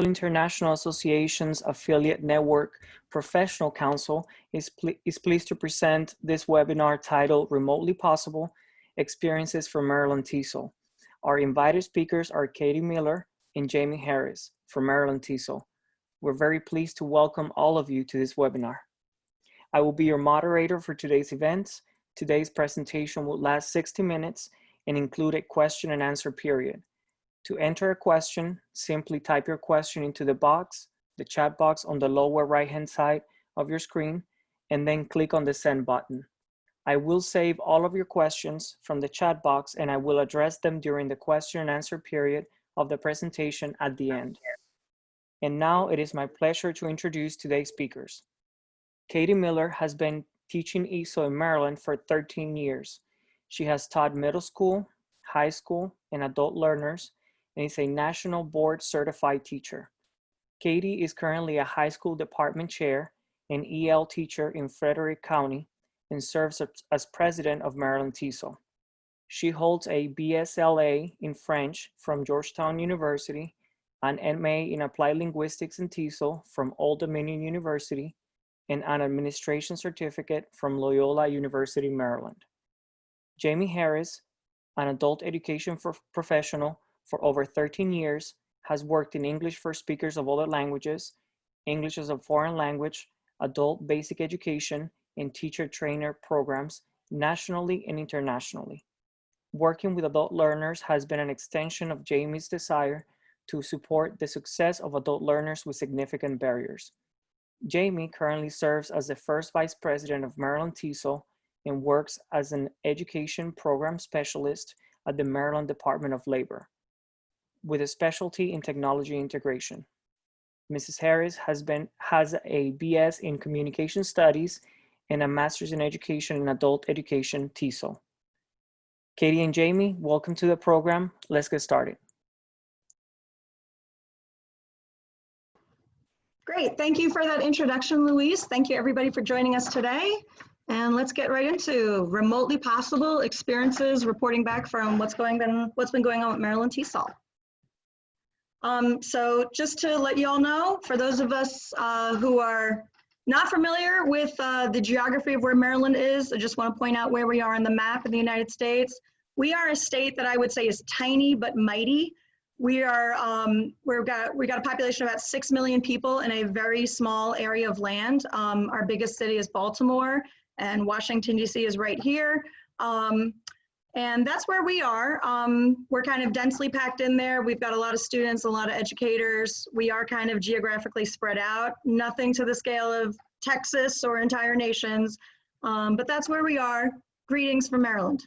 International Association's Affiliate Network Professional Council is pleased to present this webinar titled Remotely Possible, Experiences from Maryland TESOL. Our invited speakers are Katie Miller and Jamie Harris from Maryland TESOL. We're very pleased to welcome all of you to this webinar. I will be your moderator for today's event. Today's presentation will last 60 minutes and include a question and answer period. To enter a question, simply type your question into the chat box on the lower right-hand side of your screen, and then click on the send button. I will save all of your questions from the chat box and I will address them during the question and answer period of the presentation at the end. And now it is my pleasure to introduce today's speakers. Katie Miller has been teaching ESOL in Maryland for 13 years. She has taught middle school, high school, and adult learners, and is a national board certified teacher. Katie is currently a high school department chair and EL teacher in Frederick County and serves as president of Maryland TESOL. She holds a BSLA in French from Georgetown University, an MA in Applied Linguistics and TESOL from Old Dominion University, and an administration certificate from Loyola University, Maryland. Jamie Harris, an adult education professional for over 13 years, has worked in English for speakers of other languages, English as a foreign language, adult basic education, and teacher trainer programs nationally and internationally. Working with adult learners has been an extension of Jamie's desire to support the success of adult learners with significant barriers. Jamie currently serves as the first vice president of Maryland TESOL and works as an education program specialist at the Maryland Department of Labor, with a specialty in technology integration. Mrs. Harris has a BS in Communication Studies and a Master's in Education in Adult Education, TESOL. Katie and Jamie, welcome to the program. Let's get started. Great, thank you for that introduction, Luis. Thank you everybody for joining us today. And let's get right into remotely possible experiences, reporting back from what's been going on with Maryland TESOL. So just to let you all know, for those of us who are not familiar with the geography of where Maryland is, I just want to point out where we are on the map in the United States. We are a state that I would say is tiny but mighty. We got a population of about 6 million people in a very small area of land. Our biggest city is Baltimore, and Washington, D.C. is right here. And that's where we are. We're kind of densely packed in there. We've got a lot of students, a lot of educators. We are kind of geographically spread out, nothing to the scale of Texas or entire nations, but that's where we are. Greetings from Maryland.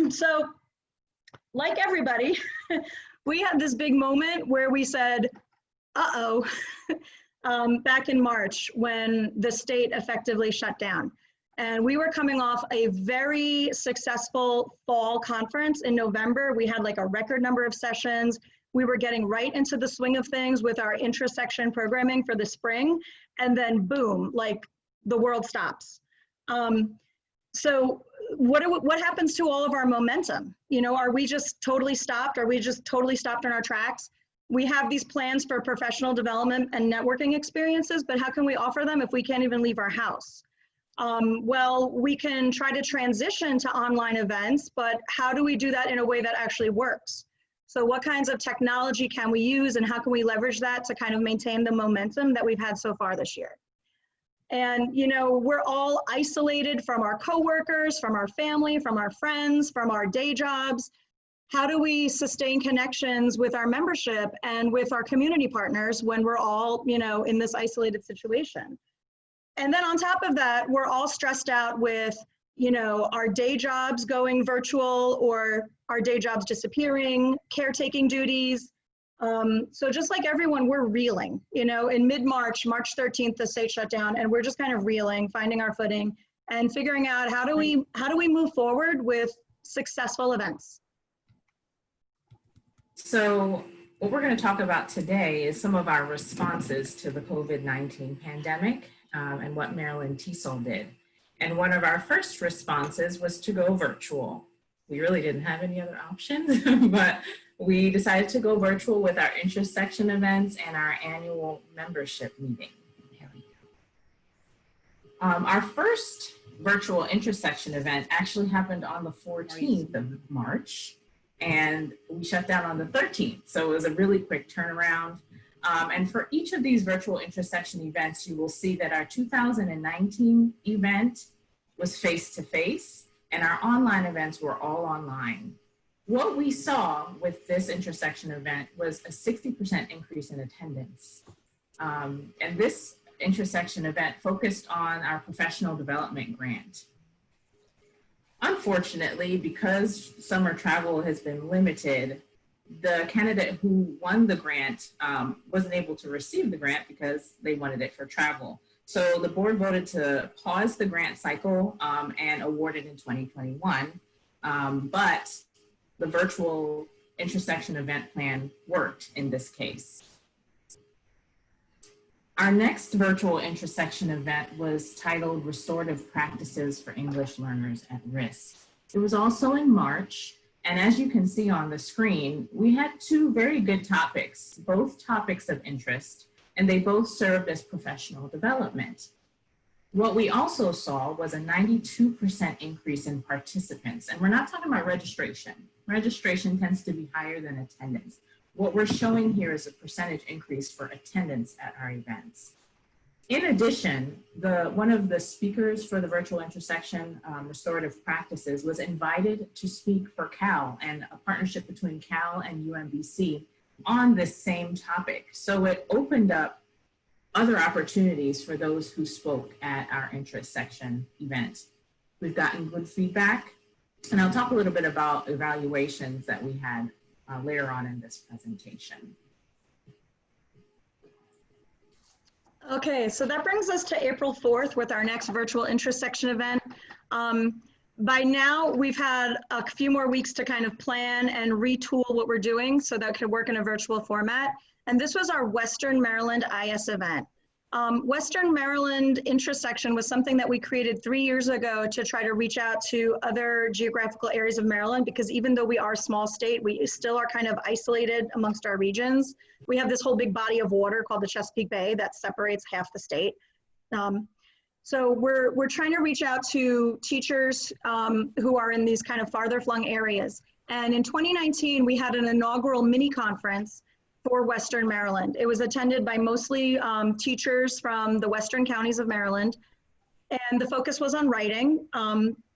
So, like everybody, we had this big moment where we said, uh-oh, back in March when the state effectively shut down. And we were coming off a very successful fall conference in November. We had like a record number of sessions. We were getting right into the swing of things with our intra-section programming for the spring. And then boom, like the world stops. So what happens to all of our momentum? You know, are we just totally stopped? Are we just totally stopped in our tracks? We have these plans for professional development and networking experiences, but how can we offer them if we can't even leave our house? Well, we can try to transition to online events, but how do we do that in a way that actually works? So what kinds of technology can we use and how can we leverage that to kind of maintain the momentum that we've had so far this year? And, you know, we're all isolated from our coworkers, from our family, from our friends, from our day jobs. How do we sustain connections with our membership and with our community partners when we're all, you know, in this isolated situation? And then on top of that, we're all stressed out with, you know, our day jobs going virtual or our day jobs disappearing, caretaking duties. So just like everyone, we're reeling, you know, in mid-March, March 13th, the state shut down, and we're just kind of reeling, finding our footing and figuring out how do we move forward with successful events. So what we're going to talk about today is some of our responses to the COVID-19 pandemic and what Maryland TESOL did. And one of our first responses was to go virtual. We really didn't have any other options, but We decided to go virtual with our interest section events and our annual membership meeting. Our first virtual intersection event actually happened on the 14th of March, and we shut down on the 13th. So it was a really quick turnaround. And for each of these virtual intersection events, you will see that our 2019 event was face-to-face, and our online events were all online. What we saw with this intersection event was a 60% increase in attendance. And this intersection event focused on our professional development grant. Unfortunately, because summer travel has been limited, the candidate who won the grant wasn't able to receive the grant because they wanted it for travel. So the board voted to pause the grant cycle and award it in 2021. But the virtual intersection event plan worked in this case. Our next virtual intersection event was titled Restorative Practices for English Learners at Risk. It was also in March, and as you can see on the screen, we had two very good topics, both topics of interest, and they both served as professional development. What we also saw was a 92% increase in participants, and we're not talking about registration. Registration tends to be higher than attendance. What we're showing here is a percentage increase for attendance at our events. In addition, one of the speakers for the virtual intersection restorative practices was invited to speak for Cal and a partnership between Cal and UMBC on this same topic. So it opened up other opportunities for those who spoke at our intersection event. We've gotten good feedback, and I'll talk a little bit about evaluations that we had later on in this presentation. Okay, so that brings us to April 4th with our next virtual intersection event. By now, we've had a few more weeks to kind of plan and retool what we're doing so that it could work in a virtual format. And this was our Western Maryland IS event. Western Maryland intersection was something that we created 3 years ago to try to reach out to other geographical areas of Maryland, because even though we are a small state, we still are kind of isolated amongst our regions. We have this whole big body of water called the Chesapeake Bay that separates half the state. So we're trying to reach out to teachers who are in these kind of farther flung areas. And in 2019, we had an inaugural mini conference for Western Maryland. It was attended by mostly teachers from the western counties of Maryland. And the focus was on writing,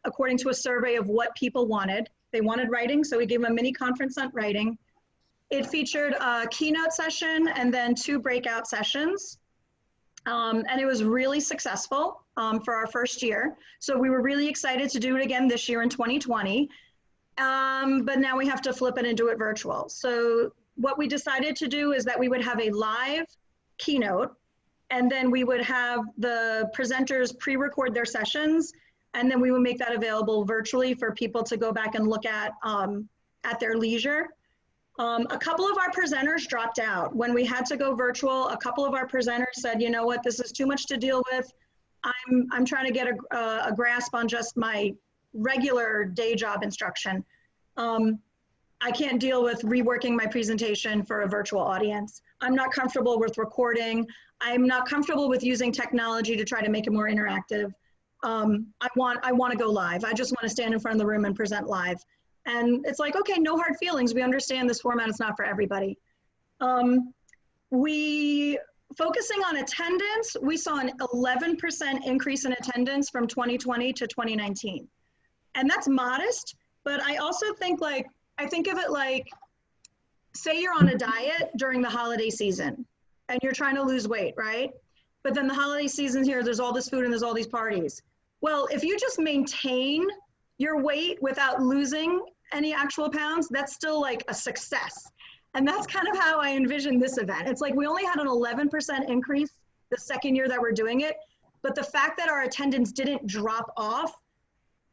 according to a survey of what people wanted. They wanted writing, so we gave them a mini conference on writing. It featured a keynote session and then 2 breakout sessions. And it was really successful for our first year. So we were really excited to do it again this year in 2020. But now we have to flip it and do it virtual. So what we decided to do is that we would have a live keynote, and then we would have the presenters pre-record their sessions, and then we would make that available virtually for people to go back and look at their leisure. A couple of our presenters dropped out. When we had to go virtual, a couple of our presenters said, you know what, this is too much to deal with. I'm trying to get a grasp on just my regular day job instruction. I can't deal with reworking my presentation for a virtual audience. I'm not comfortable with recording. I'm not comfortable with using technology to try to make it more interactive. I want to go live. I just want to stand in front of the room and present live. And it's like, okay, no hard feelings. We understand this format is not for everybody. Focusing on attendance, we saw an 11% increase in attendance from 2020 to 2019. And that's modest, but I also think I think of it like, say you're on a diet during the holiday season and you're trying to lose weight, right? But then the holiday season's here, there's all this food and there's all these parties. Well, if you just maintain your weight without losing any actual pounds, that's still like a success. And that's kind of how I envision this event. It's like we only had an 11% increase the second year that we're doing it, but the fact that our attendance didn't drop off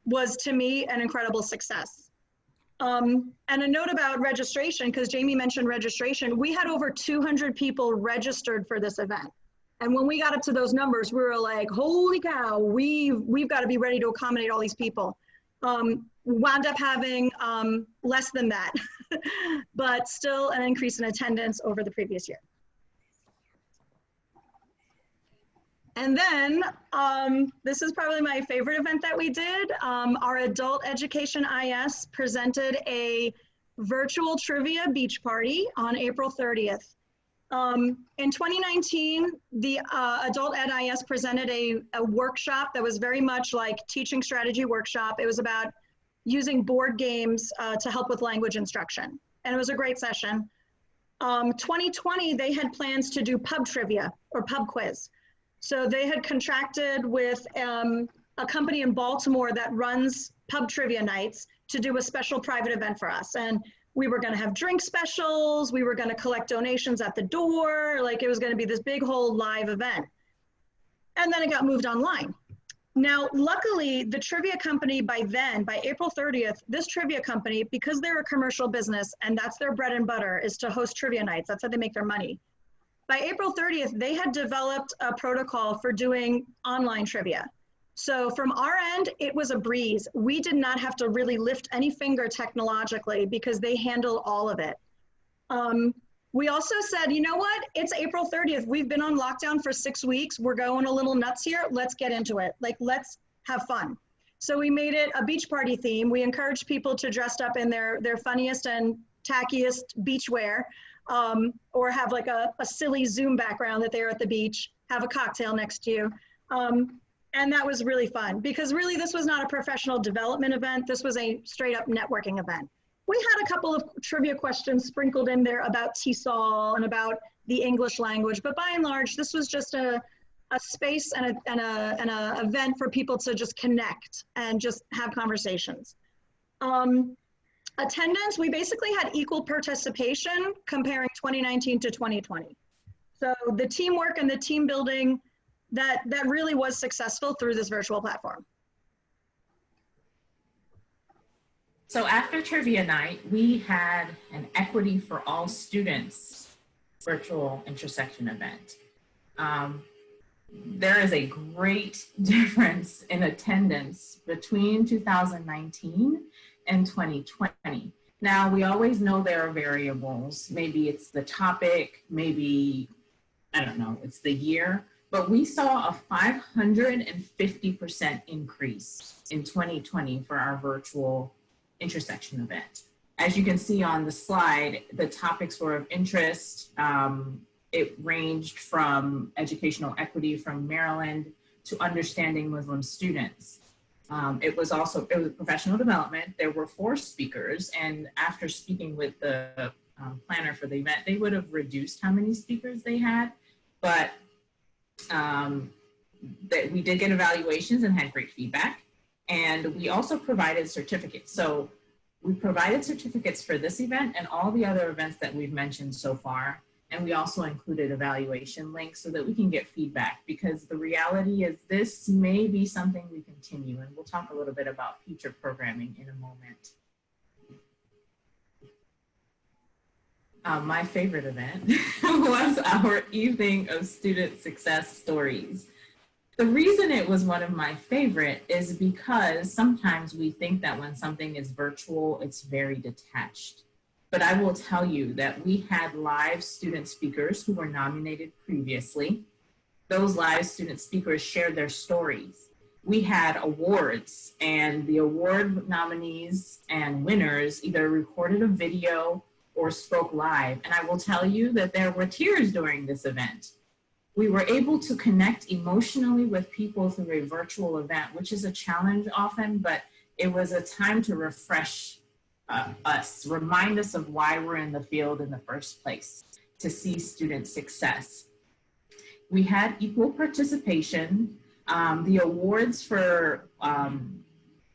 was, to me, an incredible success. And a note about registration, because Jamie mentioned registration, we had over 200 people registered for this event. And when we got up to those numbers, we were like, holy cow, we've got to be ready to accommodate all these people. Wound up having less than that. but still an increase in attendance over the previous year. And then this is probably my favorite event that we did. Our Adult Education IS presented a virtual trivia beach party on April 30th. In 2019, the Adult Ed IS presented a workshop that was very much like teaching strategy workshop. It was about using board games to help with language instruction. And it was a great session. 2020, they had plans to do pub trivia or pub quiz. So they had contracted with a company in Baltimore that runs pub trivia nights to do a special private event for us. And we were gonna have drink specials, we were gonna collect donations at the door, like it was gonna be this big whole live event. And then it got moved online. Now, luckily, the trivia company by then, by April 30th, this trivia company, because they're a commercial business and that's their bread and butter is to host trivia nights, that's how they make their money. By April 30th, they had developed a protocol for doing online trivia. So from our end, it was a breeze. We did not have to really lift any finger technologically because they handle all of it. We also said, you know what? It's April 30th. We've been on lockdown for 6 weeks. We're going a little nuts here. Let's get into it. Like, let's have fun. So we made it a beach party theme. We encouraged people to dress up in their funniest and tackiest beachwear, or have like a silly Zoom background that they're at the beach, have a cocktail next to you. And that was really fun because really this was not a professional development event. This was a straight up networking event. We had a couple of trivia questions sprinkled in there about TESOL and about the English language, but by and large, this was just a space and an event for people to just connect and just have conversations. Attendance, we basically had equal participation comparing 2019 to 2020. So the teamwork and the team building, that really was successful through this virtual platform. So after trivia night, we had an Equity for All Students virtual intersection event. There is a great difference in attendance between 2019 and 2020. Now, we always know there are variables. Maybe it's the topic, maybe, I don't know, it's the year. But we saw a 550% increase in 2020 for our virtual intersection event. As you can see on the slide, the topics were of interest. It ranged from educational equity from Maryland to understanding Muslim students. It was professional development. There were 4 speakers, and after speaking with the planner for the event, they would have reduced how many speakers they had, but that we did get evaluations and had great feedback. And we also provided certificates. So we provided certificates for this event and all the other events that we've mentioned so far. And we also included evaluation links so that we can get feedback, because the reality is this may be something we continue, and we'll talk a little bit about future programming in a moment. My favorite event was our evening of student success stories. The reason it was one of my favorite is because sometimes we think that when something is virtual, it's very detached. But I will tell you that we had live student speakers who were nominated previously. Those live student speakers shared their stories. We had awards, and the award nominees and winners either recorded a video or spoke live. And I will tell you that there were tears during this event. We were able to connect emotionally with people through a virtual event, which is a challenge often, but it was a time to refresh us, remind us of why we're in the field in the first place, to see student success. We had equal participation. The awards for,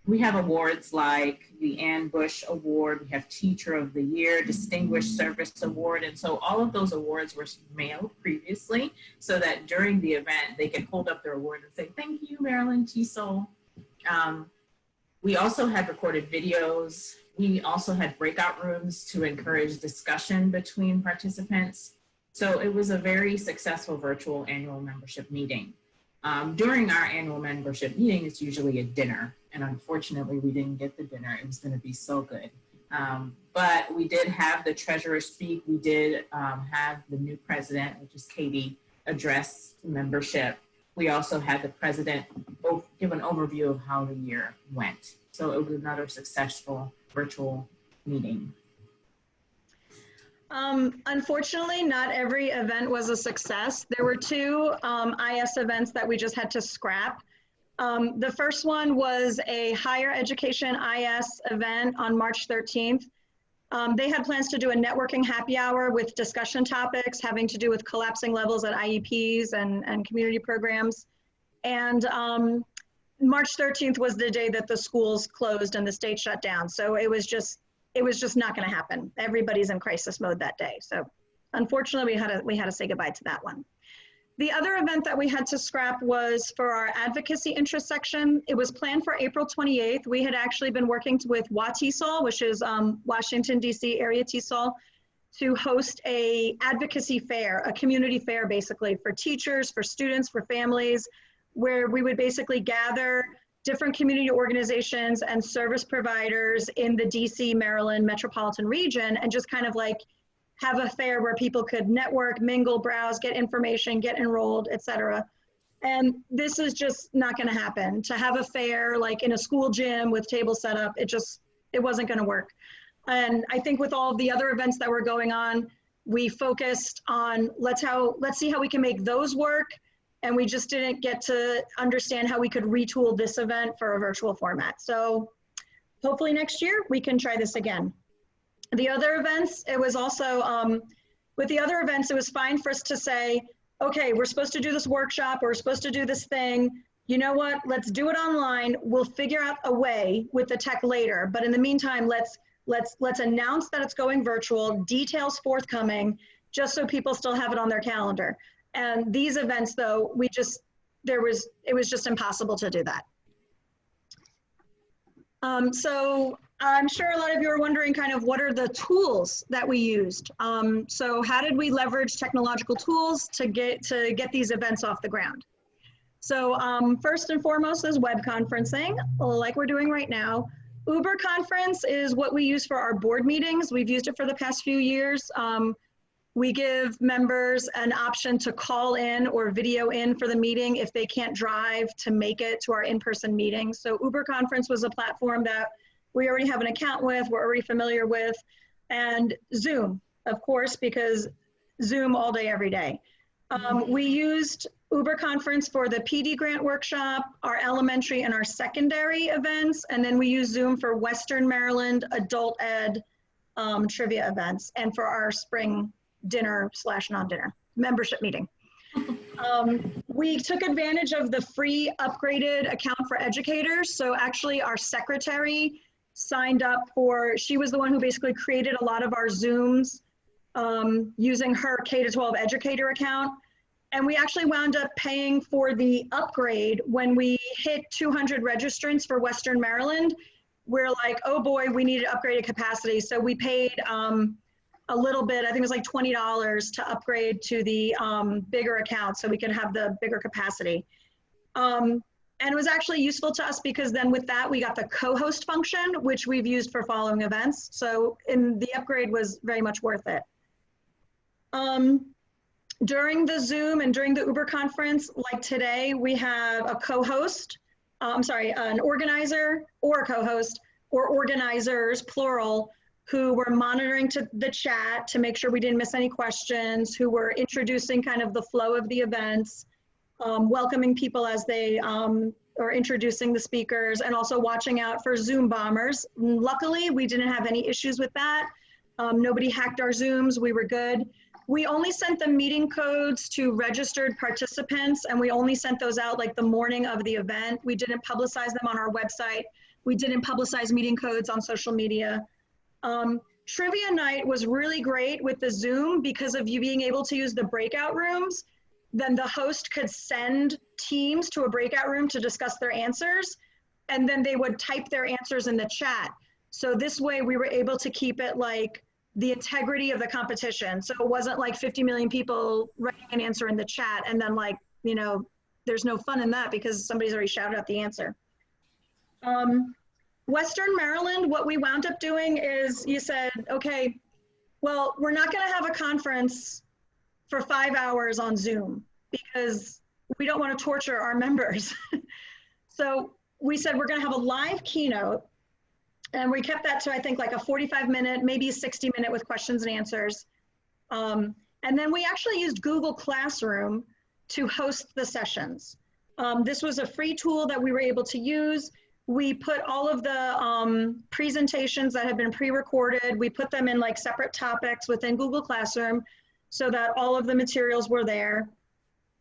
we have awards like the Ann Bush Award, we have Teacher of the Year, Distinguished Service Award, and so all of those awards were mailed previously so that during the event they could hold up their award and say, thank you, Maryland TESOL. We also had recorded videos. We also had breakout rooms to encourage discussion between participants. So it was a very successful virtual annual membership meeting. During our annual membership meeting, it's usually a dinner. And unfortunately, we didn't get the dinner. It was going to be so good. But we did have the treasurer speak. We did have the new president, which is Katie, address membership. We also had the president give an overview of how the year went. So it was another successful virtual meeting. Unfortunately, not every event was a success. There were two IS events that we just had to scrap. The first one was a higher education IS event on March 13th. They had plans to do a networking happy hour with discussion topics having to do with collapsing levels at IEPs and community programs. And March 13th was the day that the schools closed and the state shut down. So it was just not going to happen. Everybody's in crisis mode that day. So unfortunately, we had to say goodbye to that one. The other event that we had to scrap was for our advocacy interest section. It was planned for April 28th. We had actually been working with TESOL, which is Washington, D.C. area TESOL, to host a advocacy fair, a community fair basically for teachers, for students, for families, where we would basically gather different community organizations and service providers in the DC, Maryland metropolitan region and just kind of like have a fair where people could network, mingle, browse, get information, get enrolled, etc. And this is just not going to happen. To have a fair like in a school gym with tables set up, it wasn't going to work. And I think with all of the other events that were going on, we focused on let's see how we can make those work. And we just didn't get to understand how we could retool this event for a virtual format. So hopefully next year we can try this again. The other events, it was also, with the other events, it was fine for us to say, okay, we're supposed to do this workshop, or we're supposed to do this thing. You know what, let's do it online. We'll figure out a way with the tech later. But in the meantime, let's announce that it's going virtual, details forthcoming, just so people still have it on their calendar. And these events though, it was just impossible to do that. So I'm sure a lot of you are wondering kind of what are the tools that we used. So how did we leverage technological tools to get these events off the ground? So first and foremost is web conferencing, like we're doing right now. Uber Conference is what we use for our board meetings. We've used it for the past few years. We give members an option to call in or video in for the meeting if they can't drive to make it to our in-person meetings. So Uber Conference was a platform that we already have an account with, we're already familiar with, and Zoom, of course, because Zoom all day, every day. We used Uber Conference for the PD grant workshop, our elementary and our secondary events, and then we use Zoom for Western Maryland adult ed trivia events and for our spring dinner/non-dinner membership meeting. We took advantage of the free upgraded account for educators. So actually our secretary signed up she was the one who basically created a lot of our Zooms using her K-12 educator account. And we actually wound up paying for the upgrade when we hit 200 registrants for Western Maryland. We're like, oh boy, we needed upgraded capacity. So we paid a little bit, I think it was like $20 to upgrade to the bigger account so we could have the bigger capacity. And it was actually useful to us because then with that, we got the co-host function, which we've used for following events. So the upgrade was very much worth it. During the Zoom and during the Uber conference, like today, we have a co-host, an organizer or a co-host or organizers, plural, who were monitoring the chat to make sure we didn't miss any questions, who were introducing kind of the flow of the events, welcoming people as they are introducing the speakers, and also watching out for Zoom bombers. Luckily, we didn't have any issues with that. Nobody hacked our Zooms, we were good. We only sent the meeting codes to registered participants, and we only sent those out like the morning of the event. We didn't publicize them on our website. We didn't publicize meeting codes on social media. Trivia night was really great with the Zoom because of you being able to use the breakout rooms. Then the host could send teams to a breakout room to discuss their answers, and then they would type their answers in the chat. So this way we were able to keep it like the integrity of the competition. So it wasn't like 50 million people writing an answer in the chat and then like, you know, there's no fun in that because somebody's already shouted out the answer. Western Maryland, what we wound up doing is you said, okay, well, we're not going to have a conference for 5 hours on Zoom because we don't want to torture our members. So we said we're going to have a live keynote, and we kept that to, I think, like a 45-minute, maybe a 60-minute with questions and answers. And then we actually used Google Classroom to host the sessions. This was a free tool that we were able to use. We put all of the presentations that had been pre-recorded, we put them in like separate topics within Google Classroom so that all of the materials were there.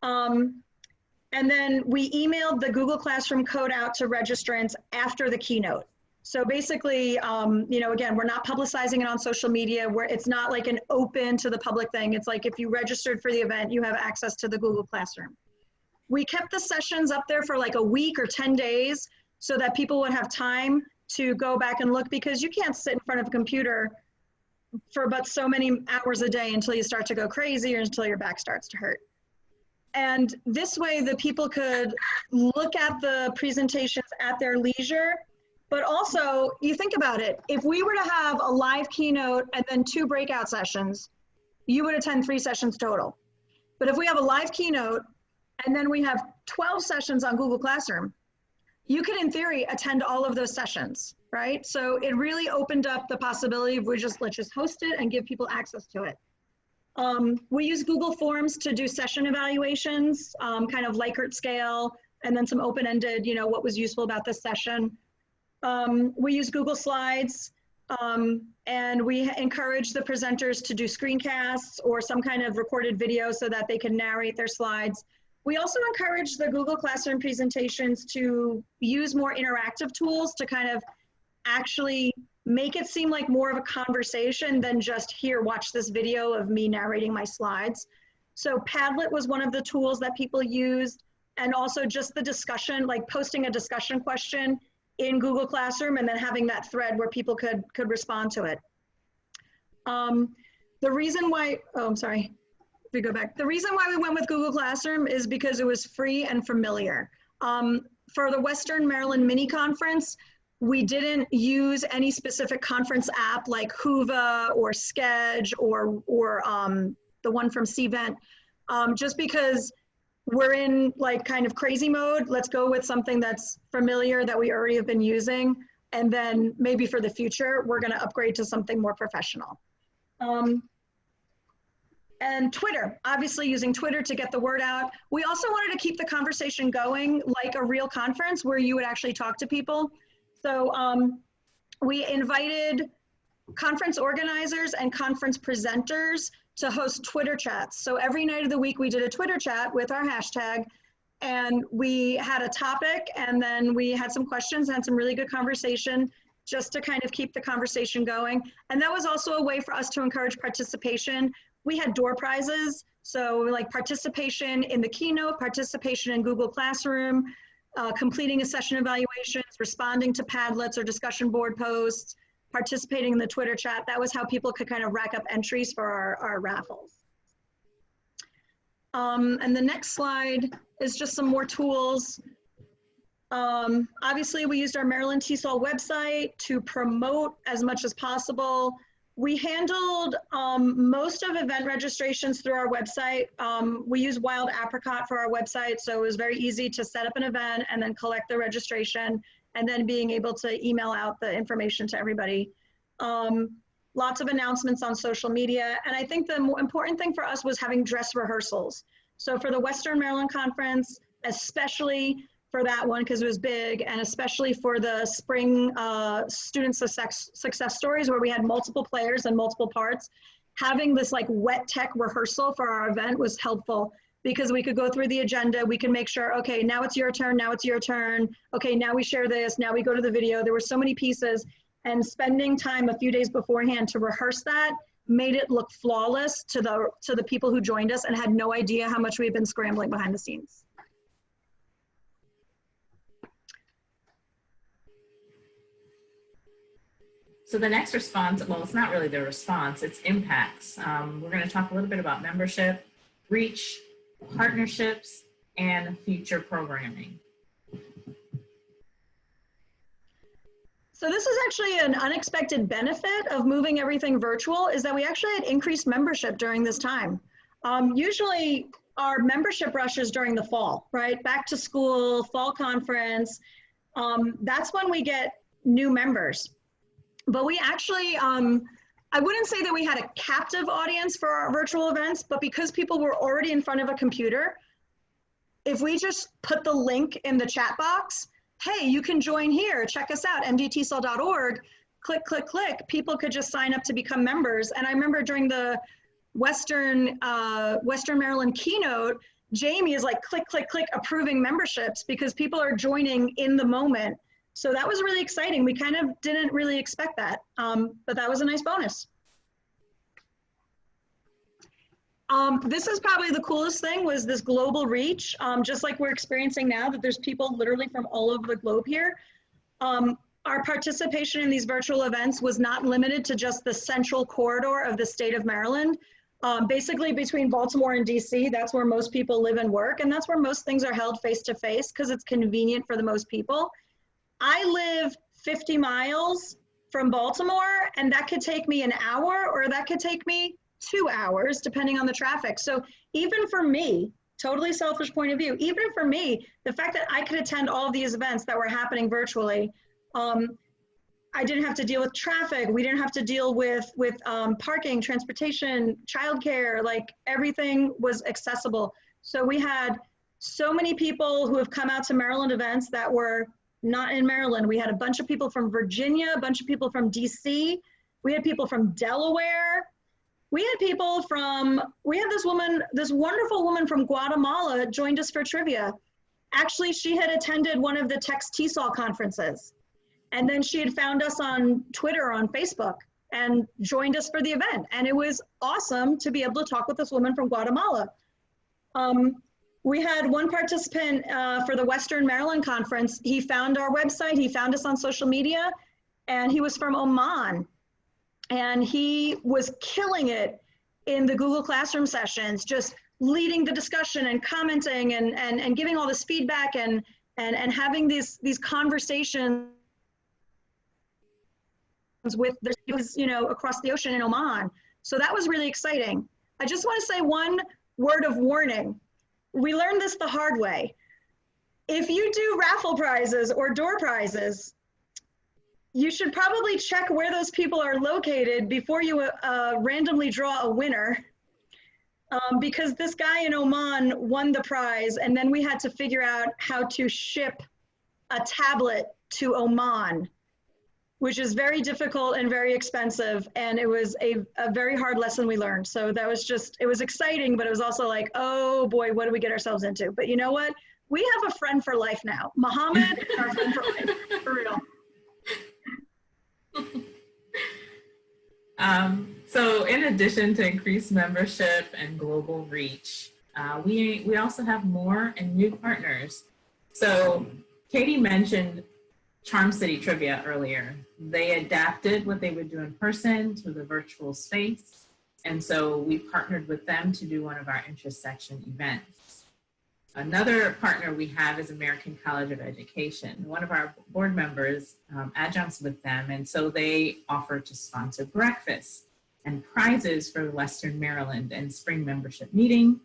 And then we emailed the Google Classroom code out to registrants after the keynote. So basically, you know, again, we're not publicizing it on social media, where it's not like an open to the public thing. It's like if you registered for the event, you have access to the Google Classroom. We kept the sessions up there for like a week or 10 days so that people would have time to go back and look, because you can't sit in front of a computer for but so many hours a day until you start to go crazy or until your back starts to hurt. And this way the people could look at the presentations at their leisure. But also, you think about it, if we were to have a live keynote and then 2 breakout sessions, you would attend 3 sessions total. But if we have a live keynote and then we have 12 sessions on Google Classroom, you could, in theory, attend all of those sessions, right? So it really opened up the possibility of let's just host it and give people access to it. We use Google Forms to do session evaluations, kind of Likert scale, and then some open-ended, you know, what was useful about this session. We use Google Slides, and we encourage the presenters to do screencasts or some kind of recorded video so that they can narrate their slides. We also encourage the Google Classroom presentations to use more interactive tools to kind of actually make it seem like more of a conversation than just, here, watch this video of me narrating my slides. So Padlet was one of the tools that people used, and also just the discussion, like posting a discussion question in Google Classroom and then having that thread where people could respond to it. The reason why, oh, I'm sorry, if we go back. The reason why we went with Google Classroom is because it was free and familiar. For the Western Maryland mini conference, we didn't use any specific conference app like Whova or Sketch or the one from Cvent, just because we're in like kind of crazy mode. Let's go with something that's familiar that we already have been using. And then maybe for the future, we're gonna upgrade to something more professional. And Twitter, obviously using Twitter to get the word out. We also wanted to keep the conversation going like a real conference where you would actually talk to people. So we invited conference organizers and conference presenters to host Twitter chats. So every night of the week, we did a Twitter chat with our hashtag, and we had a topic, and then we had some questions and had some really good conversation just to kind of keep the conversation going. And that was also a way for us to encourage participation. We had door prizes, so like participation in the keynote, participation in Google Classroom, completing a session evaluations, responding to Padlets or discussion board posts, participating in the Twitter chat. That was how people could kind of rack up entries for our raffles. And the next slide is just some more tools. Obviously, we used our Maryland TESOL website to promote as much as possible. We handled most of event registrations through our website. We use Wild Apricot for our website, so it was very easy to set up an event and then collect the registration and then being able to email out the information to everybody. Lots of announcements on social media. And I think the important thing for us was having dress rehearsals. So for the Western Maryland Conference, especially for that one, because it was big, and especially for the spring student success stories where we had multiple players and multiple parts, having this like wet tech rehearsal for our event was helpful, because we could go through the agenda, we could make sure, okay, now it's your turn, now it's your turn, okay, now we share this, now we go to the video. There were so many pieces, and spending time a few days beforehand to rehearse that made it look flawless to the people who joined us and had no idea how much we had been scrambling behind the scenes. So the next response, well, it's not really the response, it's impacts. We're going to talk a little bit about membership, reach, partnerships, and future programming. So this is actually an unexpected benefit of moving everything virtual, is that we actually had increased membership during this time. Usually our membership rushes during the fall, right? Back to school, fall conference. That's when we get new members. But we actually, I wouldn't say that we had a captive audience for our virtual events, but because people were already in front of a computer, if we just put the link in the chat box, hey, you can join here, check us out, mdtesol.org, click, click, click, people could just sign up to become members. And I remember during the Western Maryland keynote, Jamie is like, click, click, click, approving memberships because people are joining in the moment. So that was really exciting. We kind of didn't really expect that, but that was a nice bonus. This is probably the coolest thing, was this global reach, just like we're experiencing now, that there's people literally from all over the globe here. Our participation in these virtual events was not limited to just the central corridor of the state of Maryland. Basically between Baltimore and DC, that's where most people live and work, and that's where most things are held face-to-face because it's convenient for the most people. I live 50 miles from Baltimore, and that could take me an hour, or that could take me 2 hours, depending on the traffic. So even for me, totally selfish point of view, even for me, the fact that I could attend all of these events that were happening virtually, I didn't have to deal with traffic. We didn't have to deal with parking, transportation, childcare, like everything was accessible. So we had so many people who have come out to Maryland events that were not in Maryland. We had a bunch of people from Virginia, a bunch of people from DC. We had people from Delaware. We had people from, we had this woman, this wonderful woman from Guatemala joined us for trivia. Actually, she had attended one of the TESOL conferences. And then she had found us on Twitter, on Facebook, and joined us for the event. And it was awesome to be able to talk with this woman from Guatemala. We had one participant for the Western Maryland conference. He found our website, he found us on social media, and he was from Oman. And he was killing it in the Google Classroom sessions, just leading the discussion and commenting and giving all this feedback and having these conversations with, he was, you know, across the ocean in Oman. So that was really exciting. I just want to say one word of warning. We learned this the hard way. If you do raffle prizes or door prizes, you should probably check where those people are located before you randomly draw a winner. Because this guy in Oman won the prize, and then we had to figure out how to ship a tablet to Oman, which is very difficult and very expensive. And it was a very hard lesson we learned. So that was just, it was exciting, but it was also like, oh boy, what did we get ourselves into? But you know what? We have a friend for life now. Muhammad is our friend for life, for real. So in addition to increased membership and global reach, we also have more and new partners. So Katie mentioned Charm City Trivia earlier. They adapted what they would do in person to the virtual space. And so we partnered with them to do one of our intersection events. Another partner we have is American College of Education. One of our board members adjuncts with them, and so they offer to sponsor breakfast and prizes for the Western Maryland and spring membership meeting.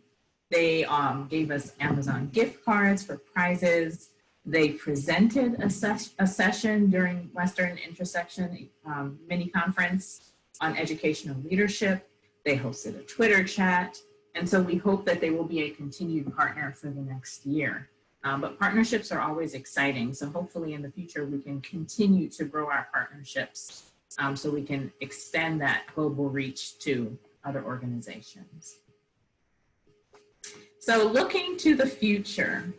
They gave us Amazon gift cards for prizes. They presented a session during Western Intersection mini conference on educational leadership. They hosted a Twitter chat. And so we hope that they will be a continued partner for the next year. But partnerships are always exciting. So hopefully in the future, we can continue to grow our partnerships so we can extend that global reach to other organizations. So looking to the future,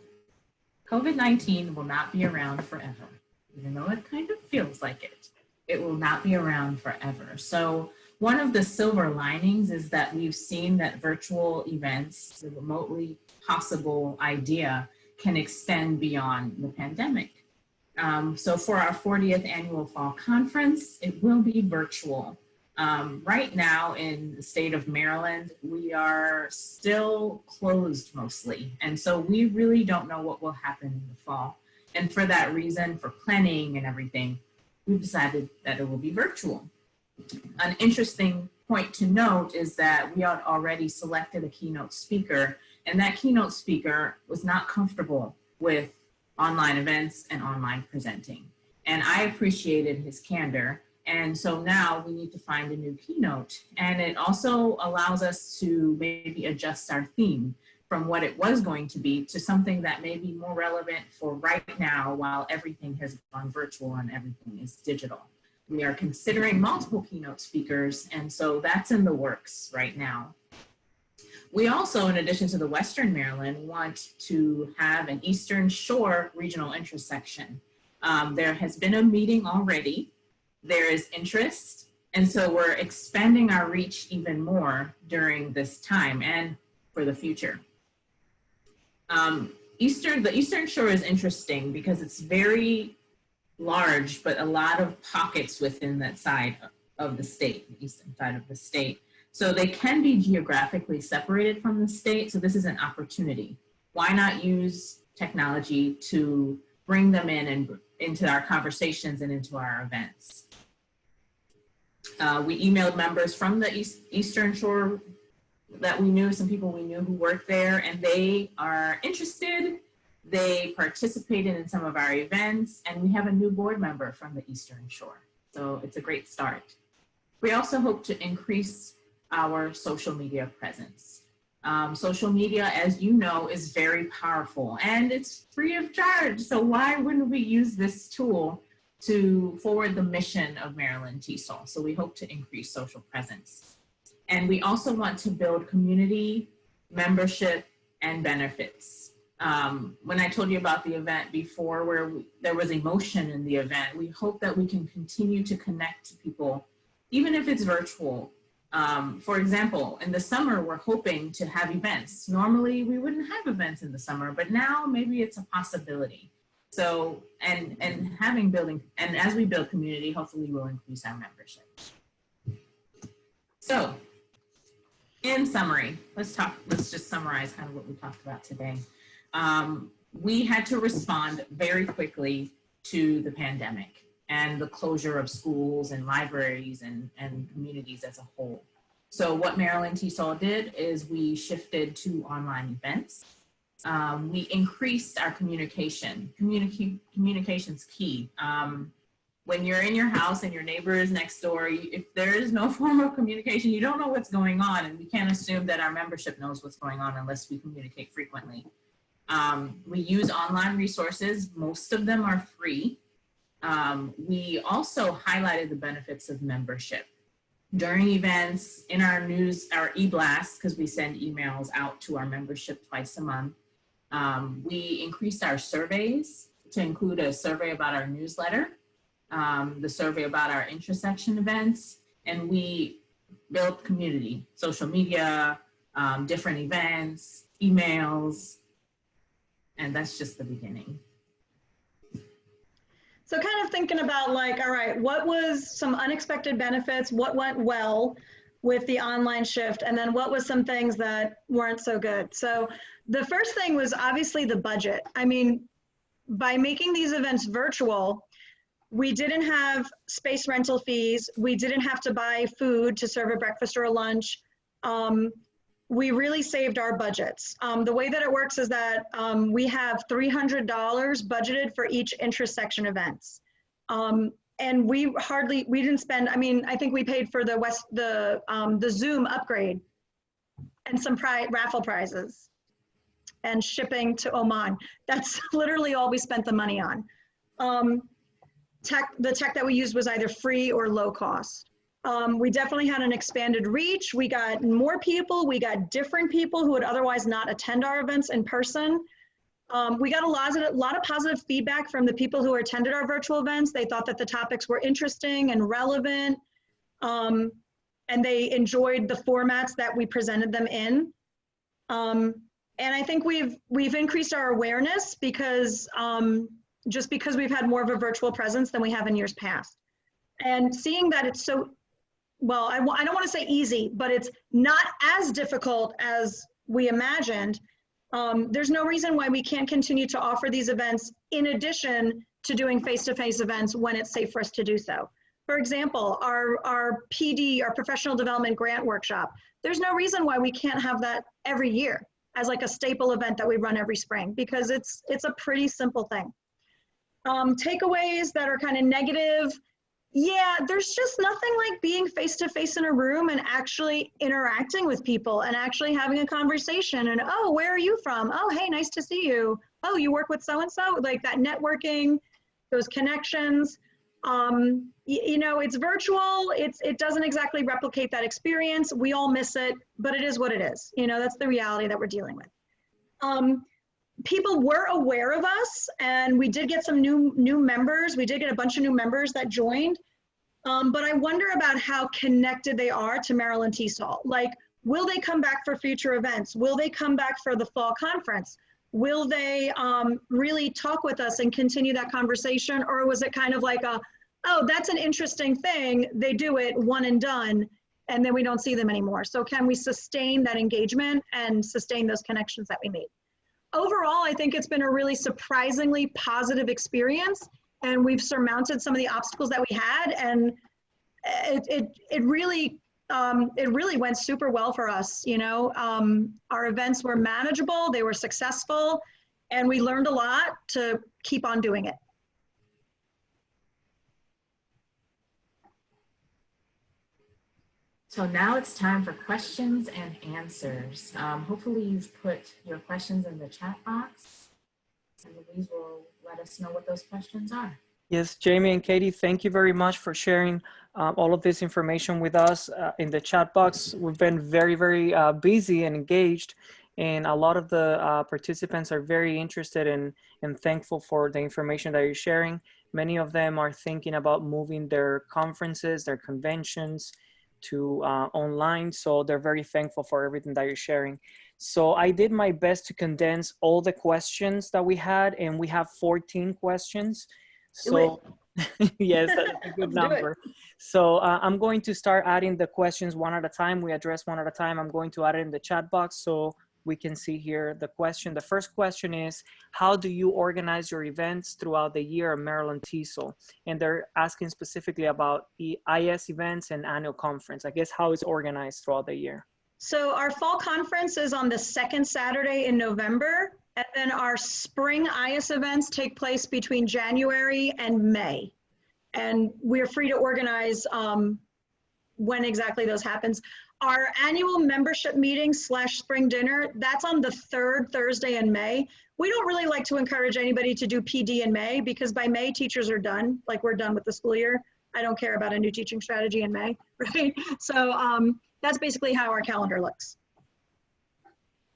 COVID-19 will not be around forever, even though it kind of feels like it. It will not be around forever. So one of the silver linings is that we've seen that virtual events, the remotely possible idea, can extend beyond the pandemic. So for our 40th annual fall conference, it will be virtual. Right now in the state of Maryland, we are still closed mostly. And so we really don't know what will happen in the fall. And for that reason, for planning and everything, we've decided that it will be virtual. An interesting point to note is that we had already selected a keynote speaker, and that keynote speaker was not comfortable with online events and online presenting. And I appreciated his candor. And so now we need to find a new keynote. And it also allows us to maybe adjust our theme from what it was going to be to something that may be more relevant for right now while everything has gone virtual and everything is digital. We are considering multiple keynote speakers, and so that's in the works right now. We also, in addition to the Western Maryland, want to have an Eastern Shore regional intersection. There has been a meeting already. There is interest, and so we're expanding our reach even more during this time and for the future. The Eastern Shore is interesting because it's very large, but a lot of pockets within that side of the state, the eastern side of the state. So they can be geographically separated from the state. So this is an opportunity. Why not use technology to bring them in and into our conversations and into our events? We emailed members from the Eastern Shore that we knew, some people we knew who worked there, and they are interested. They participated in some of our events, and we have a new board member from the Eastern Shore. So it's a great start. We also hope to increase our social media presence. Social media, as you know, is very powerful and it's free of charge. So why wouldn't we use this tool to forward the mission of Maryland TESOL? So we hope to increase social presence. And we also want to build community, membership, and benefits. When I told you about the event before where there was emotion in the event, we hope that we can continue to connect to people, even if it's virtual. For example, in the summer, we're hoping to have events. Normally, we wouldn't have events in the summer, but now maybe it's a possibility. So, and as we build community, hopefully we'll increase our membership. So, in summary, let's just summarize kind of what we talked about today. We had to respond very quickly to the pandemic and the closure of schools and libraries and communities as a whole. So what Maryland TESOL did is we shifted to online events. We increased our communication. Communication's key. When you're in your house and your neighbor is next door, if there is no form of communication, you don't know what's going on, and we can't assume that our membership knows what's going on unless we communicate frequently. We use online resources. Most of them are free. We also highlighted the benefits of membership. During events, in our news, our e-blasts, because we send emails out to our membership twice a month, we increased our surveys to include a survey about our newsletter, the survey about our intersection events, and we built community, social media, different events, emails, and that's just the beginning. So kind of thinking about like, all right, what was some unexpected benefits? What went well with the online shift? And then what was some things that weren't so good? So the first thing was obviously the budget. I mean, by making these events virtual, we didn't have space rental fees. We didn't have to buy food to serve a breakfast or a lunch. We really saved our budgets. The way that it works is that we have $300 budgeted for each intersection events. And we didn't spend, I mean, I think we paid for the Zoom upgrade and some raffle prizes and shipping to Oman. That's literally all we spent the money on. The tech that we used was either free or low cost. We definitely had an expanded reach. We got more people. We got different people who would otherwise not attend our events in person. We got a lot of positive feedback from the people who attended our virtual events. They thought that the topics were interesting and relevant, and they enjoyed the formats that we presented them in. And I think we've increased our awareness because just because we've had more of a virtual presence than we have in years past. And seeing that it's so, well, I don't want to say easy, but it's not as difficult as we imagined. There's no reason why we can't continue to offer these events in addition to doing face-to-face events when it's safe for us to do so. For example, our PD, our professional development grant workshop, there's no reason why we can't have that every year as like a staple event that we run every spring, because it's a pretty simple thing. Takeaways that are kind of negative. Yeah, there's just nothing like being face-to-face in a room and actually interacting with people and actually having a conversation and, oh, where are you from? Oh, hey, nice to see you. Oh, you work with so-and-so? Like that networking, those connections. You know, it's virtual. It doesn't exactly replicate that experience. We all miss it, but it is what it is. You know, that's the reality that we're dealing with. People were aware of us, and we did get some new members. We did get a bunch of new members that joined, but I wonder about how connected they are to Maryland TESOL. Like, will they come back for future events? Will they come back for the fall conference? Will they really talk with us and continue that conversation? Or was it kind of like a, oh, that's an interesting thing. They do it, one and done, and then we don't see them anymore. So can we sustain that engagement and sustain those connections that we made? Overall, I think it's been a really surprisingly positive experience, and we've surmounted some of the obstacles that we had, and it really went super well for us. You know, our events were manageable, they were successful, and we learned a lot to keep on doing it. So now it's time for questions and answers. Hopefully you've put your questions in the chat box, and Louise will let us know what those questions are. Yes, Jamie and Katie, thank you very much for sharing all of this information with us in the chat box. We've been very, very busy and engaged, and a lot of the participants are very interested and thankful for the information that you're sharing. Many of them are thinking about moving their conferences, their conventions to online, so they're very thankful for everything that you're sharing. So I did my best to condense all the questions that we had, and we have 14 questions. So yes, that's a good number. So I'm going to start adding the questions one at a time. We address one at a time. I'm going to add it in the chat box so we can see here the question. The first question is, how do you organize your events throughout the year at Maryland TESOL? And they're asking specifically about IS events and annual conference. I guess how it's organized throughout the year. So our fall conference is on the second Saturday in November, and then our spring IS events take place between January and May. And we're free to organize when exactly those happens. Our annual membership meeting / spring dinner, that's on the third Thursday in May. We don't really like to encourage anybody to do PD in May, because by May teachers are done, like we're done with the school year. I don't care about a new teaching strategy in May, right? So that's basically how our calendar looks.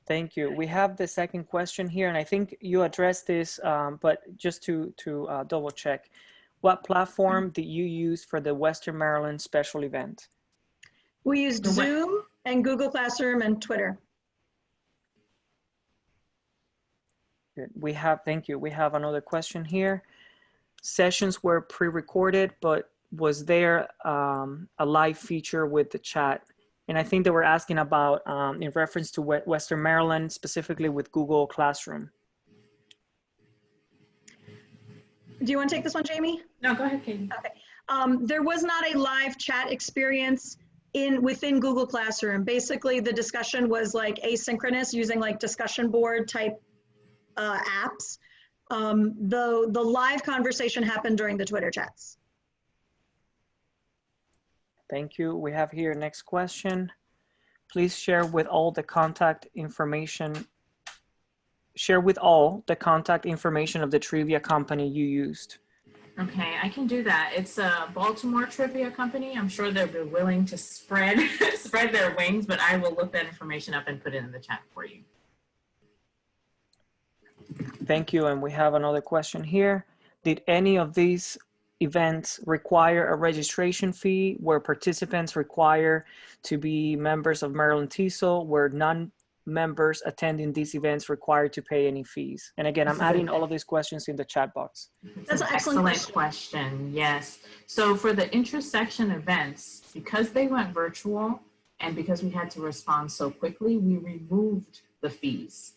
Thank you. We have the second question here, and I think you addressed this, but just to double check, what platform did you use for the Western Maryland special event? We used Zoom and Google Classroom and Twitter. Good. We have, thank you. We have another question here. Sessions were pre-recorded, but was there a live feature with the chat? And I think they were asking about in reference to Western Maryland, specifically with Google Classroom. Do you want to take this one, Jamie? No, go ahead, Katie. Okay. There was not a live chat experience within Google Classroom. Basically, the discussion was like asynchronous using like discussion board type apps. The live conversation happened during the Twitter chats. Thank you. We have here next question. Please share with all the contact information. Share with all the contact information of the trivia company you used. Okay, I can do that. It's a Baltimore trivia company. I'm sure they'll be willing to spread their wings, but I will look that information up and put it in the chat for you. Thank you. And we have another question here. Did any of these events require a registration fee where participants require to be members of Maryland TESOL, where non-members attending these events required to pay any fees? And again, I'm adding all of these questions in the chat box. That's an excellent question. Yes. So for the intersection events, because they went virtual and because we had to respond so quickly, we removed the fees.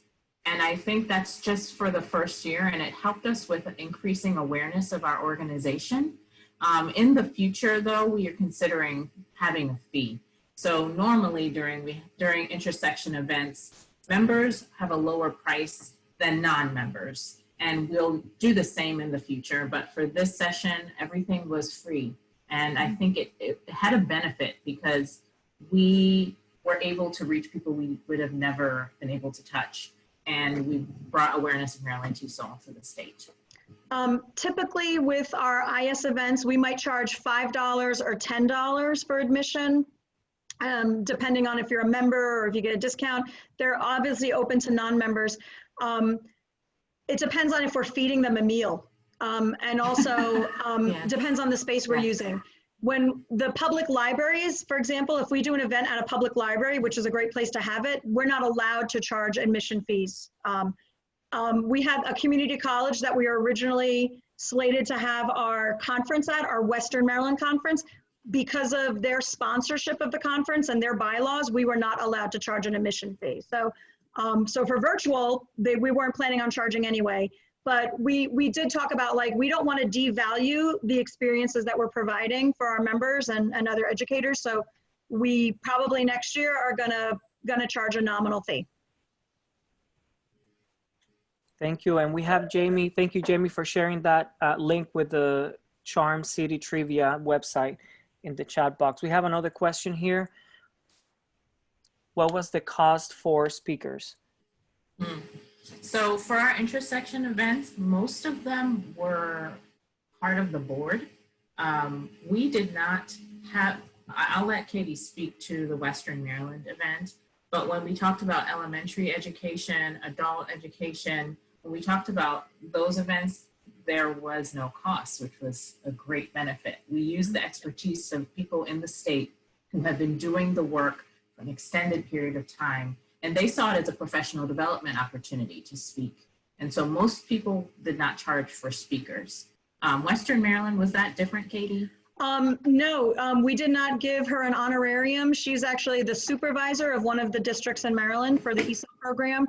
And I think that's just for the first year, and it helped us with increasing awareness of our organization. In the future, though, we are considering having a fee. So normally during intersection events, members have a lower price than non-members, and we'll do the same in the future. But for this session, everything was free. And I think it had a benefit because we were able to reach people we would have never been able to touch. And we brought awareness of Maryland TESOL to the state. Typically with our IS events, we might charge $5 or $10 for admission, depending on if you're a member or if you get a discount. They're obviously open to non-members. It depends on if we're feeding them a meal. And also Yes. depends on the space we're using. When the public libraries, for example, if we do an event at a public library, which is a great place to have it, we're not allowed to charge admission fees. We had a community college that we were originally slated to have our conference at, our Western Maryland conference. Because of their sponsorship of the conference and their bylaws, we were not allowed to charge an admission fee. So, so for virtual, we weren't planning on charging anyway. But we did talk about, like, we don't want to devalue the experiences that we're providing for our members and other educators. So we probably next year are gonna charge a nominal fee. Thank you. And we have Jamie. Thank you, Jamie, for sharing that link with the Charm City Trivia website in the chat box. We have another question here. What was the cost for speakers? So for our intersection events, most of them were part of the board. We did not have, I'll let Katie speak to the Western Maryland event, but when we talked about elementary education, adult education, when we talked about those events, there was no cost, which was a great benefit. We used the expertise of people in the state who have been doing the work for an extended period of time, and they saw it as a professional development opportunity to speak. And so most people did not charge for speakers. Western Maryland, was that different, Katie? No, we did not give her an honorarium. She's actually the supervisor of one of the districts in Maryland for the ESOL program.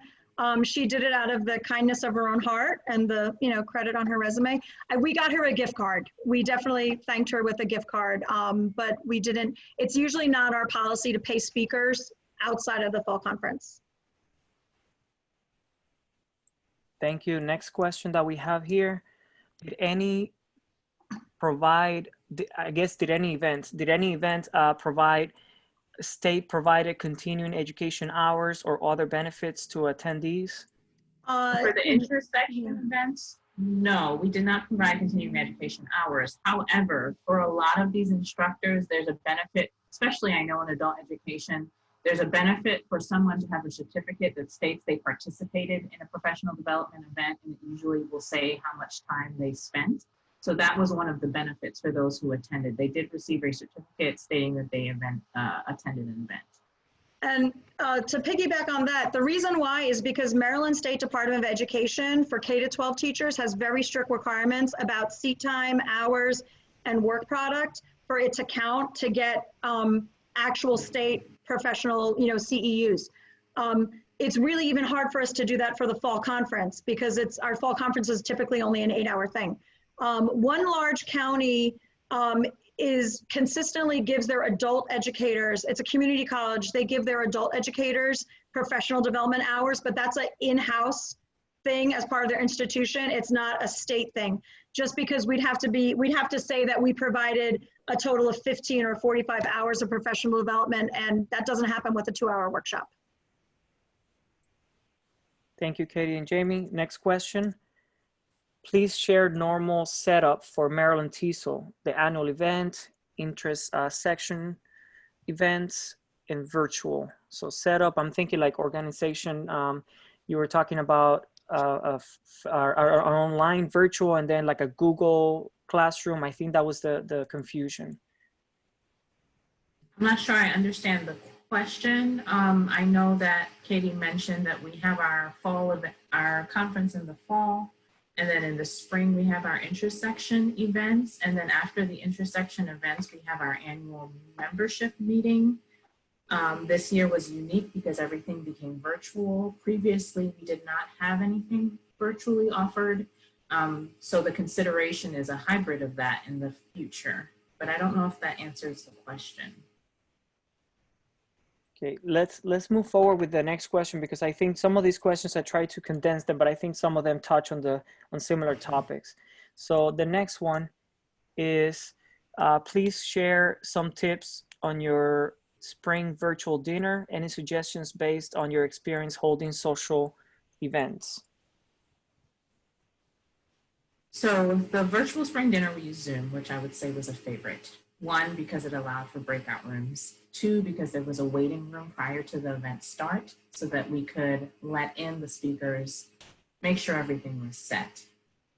She did it out of the kindness of her own heart and the, you know, credit on her resume. We got her a gift card. We definitely thanked her with a gift card, but we didn't, it's usually not our policy to pay speakers outside of the fall conference. Thank you. Next question that we have here. Did any provide, I guess, did any event provide state provided continuing education hours or other benefits to attendees? For the intersection events, no, we did not provide continuing education hours. However, for a lot of these instructors, there's a benefit, especially I know in adult education, there's a benefit for someone to have a certificate that states they participated in a professional development event, and it usually will say how much time they spent. So that was one of the benefits for those who attended. They did receive a certificate stating that they attended an event. And to piggyback on that, the reason why is because Maryland State Department of Education for K-12 teachers has very strict requirements about seat time, hours, and work product for it to count to get actual state professional, you know, CEUs. It's really even hard for us to do that for the fall conference because our fall conference is typically only an 8-hour thing. One large county consistently gives their adult educators, it's a community college, they give their adult educators professional development hours, but that's an in-house thing as part of their institution. It's not a state thing. Just because we'd have to say that we provided a total of 15 or 45 hours of professional development, and that doesn't happen with a 2-hour workshop. Thank you, Katie and Jamie. Next question. Please share normal setup for Maryland TESOL, the annual event, interest section events, and virtual. So setup, I'm thinking like organization. You were talking about our online virtual and then like a Google Classroom. I think that was the confusion. I'm not sure I understand the question. I know that Katie mentioned that we have our fall event, our conference in the fall. And then in the spring, we have our intersection events. And then after the intersection events, we have our annual membership meeting. This year was unique because everything became virtual. Previously, we did not have anything virtually offered. So the consideration is a hybrid of that in the future, but I don't know if that answers the question. Okay, let's move forward with the next question, because I think some of these questions I tried to condense them, but I think some of them touch on similar topics. So the next one is, please share some tips on your spring virtual dinner. Any suggestions based on your experience holding social events? So the virtual spring dinner, we used Zoom, which I would say was a favorite. One, because it allowed for breakout rooms. Two, because there was a waiting room prior to the event start so that we could let in the speakers, make sure everything was set.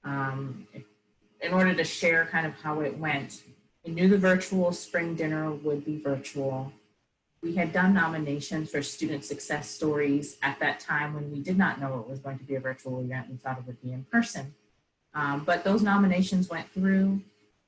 In order to share kind of how it went, we knew the virtual spring dinner would be virtual. We had done nominations for student success stories at that time when we did not know it was going to be a virtual event. We thought it would be in person. But those nominations went through,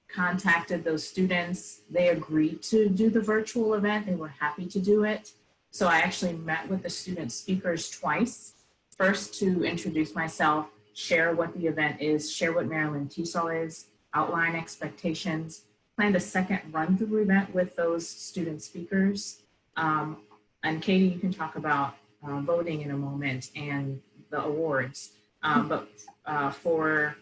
contacted those students. They agreed to do the virtual event. They were happy to do it. So I actually met with the student speakers twice. First to introduce myself, share what the event is, share what Maryland TESOL is, outline expectations, planned a second run-through event with those student speakers. And Katie, you can talk about voting in a moment and the awards. But for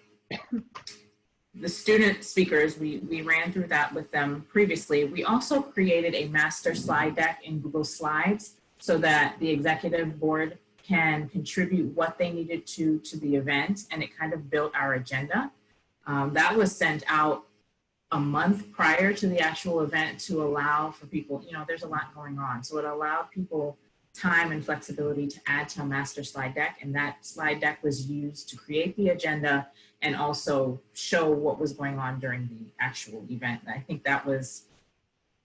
the student speakers, we ran through that with them previously. We also created a master slide deck in Google Slides so that the executive board can contribute what they needed to the event, and it kind of built our agenda. That was sent out a month prior to the actual event to allow for people, you know, there's a lot going on. So it allowed people time and flexibility to add to a master slide deck, and that slide deck was used to create the agenda and also show what was going on during the actual event. And I think that was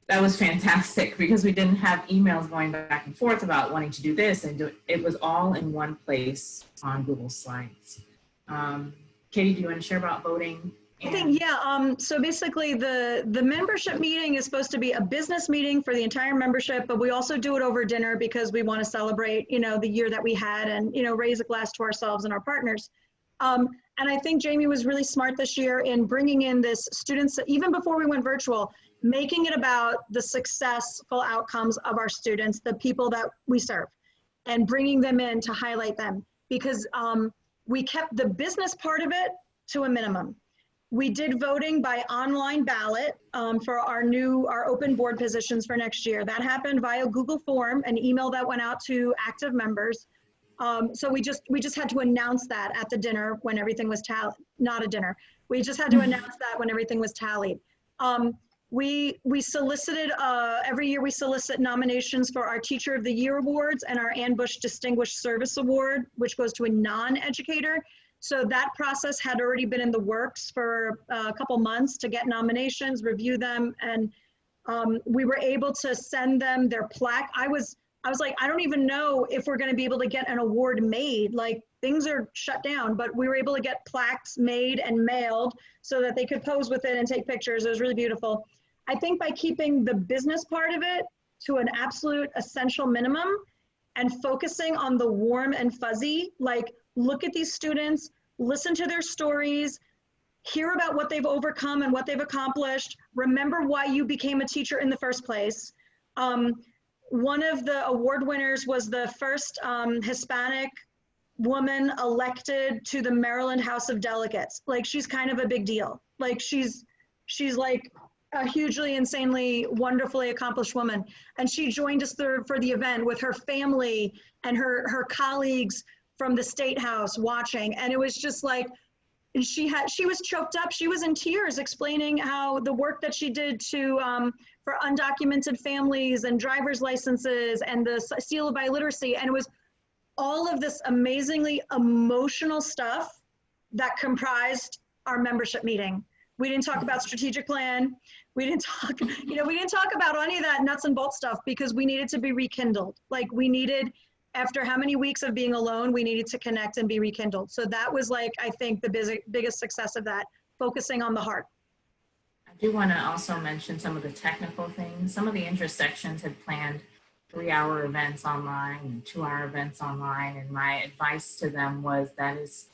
fantastic because we didn't have emails going back and forth about wanting to do this, and it was all in one place on Google Slides. Katie, do you want to share about voting? I think, yeah, so basically the membership meeting is supposed to be a business meeting for the entire membership, but we also do it over dinner because we want to celebrate, you know, the year that we had and, you know, raise a glass to ourselves and our partners. And I think Jamie was really smart this year in bringing in this students, even before we went virtual, making it about the successful outcomes of our students, the people that we serve, and bringing them in to highlight them, because we kept the business part of it to a minimum. We did voting by online ballot for our open board positions for next year. That happened via Google form, an email that went out to active members. So we just had to announce that at the dinner when everything was tallied. Not a dinner. We just had to announce that when everything was tallied. We solicited, every year we solicit nominations for our Teacher of the Year awards and our Ann Bush Distinguished Service Award, which goes to a non-educator. So that process had already been in the works for a couple months to get nominations, review them, and we were able to send them their plaque. I was like, I don't even know if we're going to be able to get an award made. Like, things are shut down, but we were able to get plaques made and mailed so that they could pose with it and take pictures. It was really beautiful. I think by keeping the business part of it to an absolute essential minimum and focusing on the warm and fuzzy, like, look at these students, listen to their stories, hear about what they've overcome and what they've accomplished, remember why you became a teacher in the first place. One of the award winners was the first Hispanic woman elected to the Maryland House of Delegates. Like, she's kind of a big deal. Like, she's like a hugely, insanely, wonderfully accomplished woman. And she joined us for the event with her family and her colleagues from the State House watching. And it was just like, she was choked up. She was in tears explaining how the work that she did for undocumented families and driver's licenses and the seal of biliteracy. And it was all of this amazingly emotional stuff that comprised our membership meeting. We didn't talk about strategic plan. We didn't talk, we didn't talk about any of that nuts and bolts stuff because we needed to be rekindled. Like, we needed, after how many weeks of being alone, we needed to connect and be rekindled. So that was, like, I think the biggest success of that, focusing on the heart. I do want to also mention some of the technical things. Some of the intersections had planned 3-hour events online and 2-hour events online. And my advice to them was that is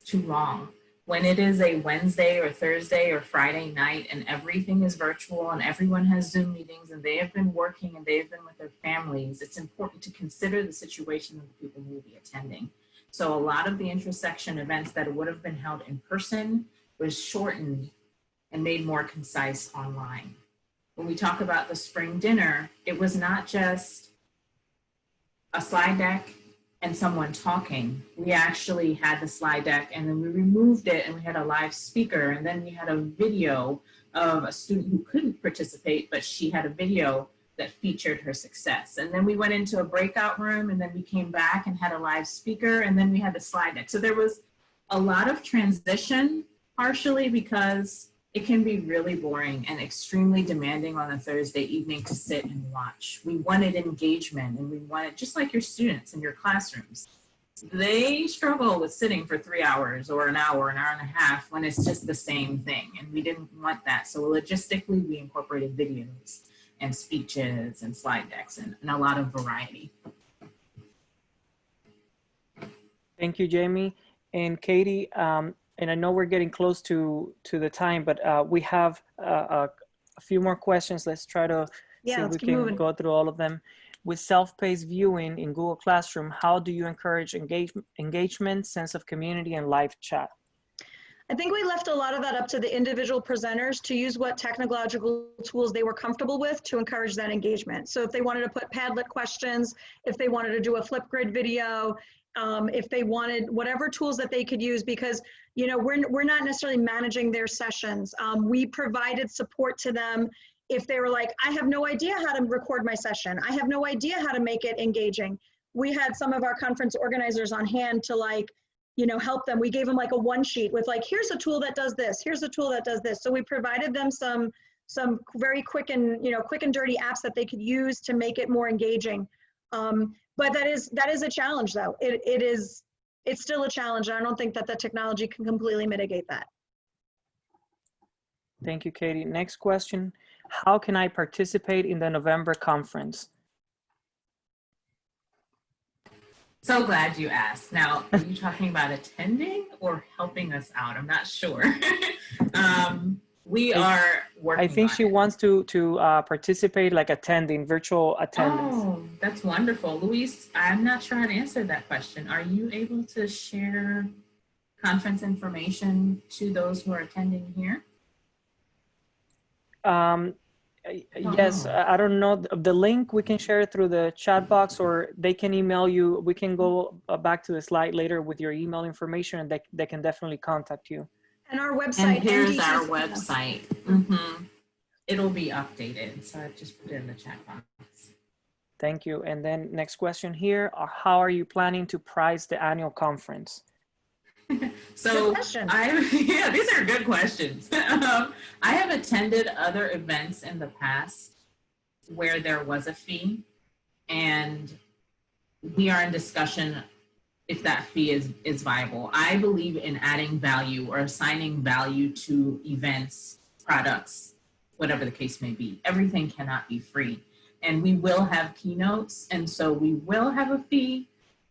too long. When it is a Wednesday or Thursday or Friday night and everything is virtual and everyone has Zoom meetings and they have been working and they have been with their families, it's important to consider the situation of the people who will be attending. So a lot of the intersection events that would have been held in person was shortened and made more concise online. When we talk about the spring dinner, it was not just a slide deck and someone talking. We actually had the slide deck and then we removed it and we had a live speaker, and then we had a video of a student who couldn't participate, but she had a video that featured her success. And then we went into a breakout room and then we came back and had a live speaker, and then we had the slide deck. So there was a lot of transition, partially because it can be really boring and extremely demanding on a Thursday evening to sit and watch. We wanted engagement, and we wanted, just like your students in your classrooms, they struggle with sitting for 3 hours or an hour and a half when it's just the same thing. And we didn't want that. So logistically, we incorporated videos and speeches and slide decks and a lot of variety. Thank you, Jamie. And Katie, and I know we're getting close to the time, but we have a few more questions. Let's try to see if we can go through all of them. With self-paced viewing in Google Classroom, how do you encourage engagement, sense of community, and live chat? I think we left a lot of that up to the individual presenters to use what technological tools they were comfortable with to encourage that engagement. So if they wanted to put Padlet questions, if they wanted to do a Flipgrid video, if they wanted whatever tools that they could use, because we're not necessarily managing their sessions. We provided support to them if they were like, I have no idea how to record my session. I have no idea how to make it engaging. We had some of our conference organizers on hand to help them. We gave them like a one sheet with here's a tool that does this, here's a tool that does this. So we provided them some very quick and dirty apps that they could use to make it more engaging. But that is a challenge though. It's still a challenge. And I don't think that the technology can completely mitigate that. Thank you, Katie. Next question. How can I participate in the November conference? So glad you asked. Now, are you talking about attending or helping us out? I'm not sure. We are working. I think she wants to participate, like attending, virtual attendance. Oh, that's wonderful. Luis, I'm not sure how to answer that question. Are you able to share conference information to those who are attending here? Yes, I don't know. The link, we can share it through the chat box, or they can email you. We can go back to the slide later with your email information, and they can definitely contact you. And our website. And here's our website. Mm-hmm. It'll be updated. So I just put it in the chat box. Thank you. And then next question here, how are you planning to price the annual conference? So these are good questions. I have attended other events in the past where there was a fee, and we are in discussion if that fee is viable. I believe in adding value or assigning value to events, products, whatever the case may be. Everything cannot be free. And we will have keynotes, and so we will have a fee.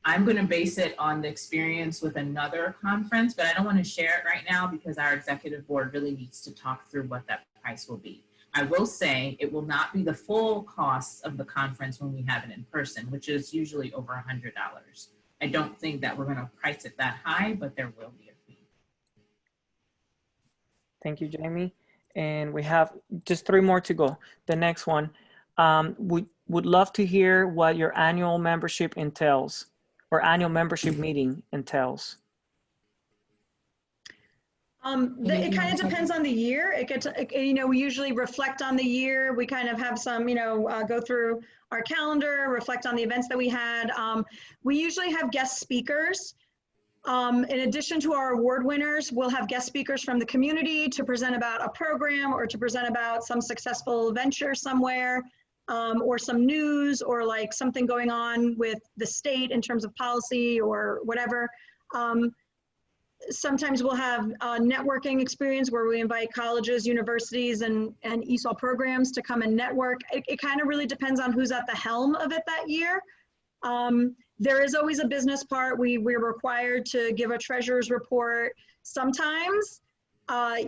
I'm going to base it on the experience with another conference, but I don't want to share it right now because our executive board really needs to talk through what that price will be. I will say it will not be the full cost of the conference when we have it in person, which is usually over $100. I don't think that we're going to price it that high, but there will be a fee. Thank you, Jamie. And we have just 3 more to go. The next one, we would love to hear what your annual membership entails, or annual membership meeting entails. It kind of depends on the year. We usually reflect on the year. We kind of have some, go through our calendar, reflect on the events that we had. We usually have guest speakers. In addition to our award winners, we'll have guest speakers from the community to present about a program or to present about some successful venture somewhere, or some news, or like something going on with the state in terms of policy or whatever. Sometimes we'll have a networking experience where we invite colleges, universities, and ESOL programs to come and network. It kind of really depends on who's at the helm of it that year. There is always a business part. We're required to give a treasurer's report. Sometimes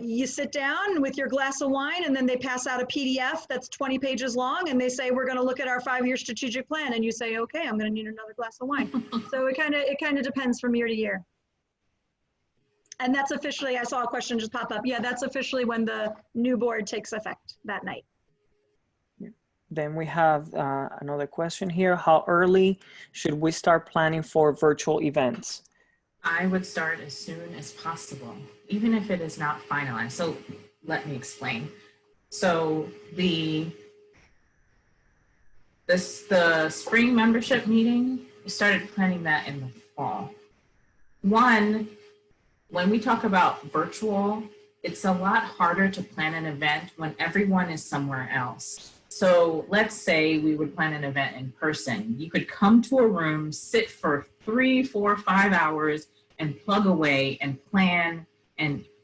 you sit down with your glass of wine and then they pass out a PDF that's 20 pages long and they say, we're going to look at our 5-year strategic plan. And you say, okay, I'm going to need another glass of wine. So it kind of depends from year to year. And that's officially, I saw a question just pop up. Yeah, that's officially when the new board takes effect that night. Then we have another question here. How early should we start planning for virtual events? I would start as soon as possible, even if it is not finalized. So let me explain. So the spring membership meeting, we started planning that in the fall. One, when we talk about virtual, it's a lot harder to plan an event when everyone is somewhere else. So let's say we would plan an event in person. You could come to a room, sit for 3, 4, 5 hours and plug away and plan,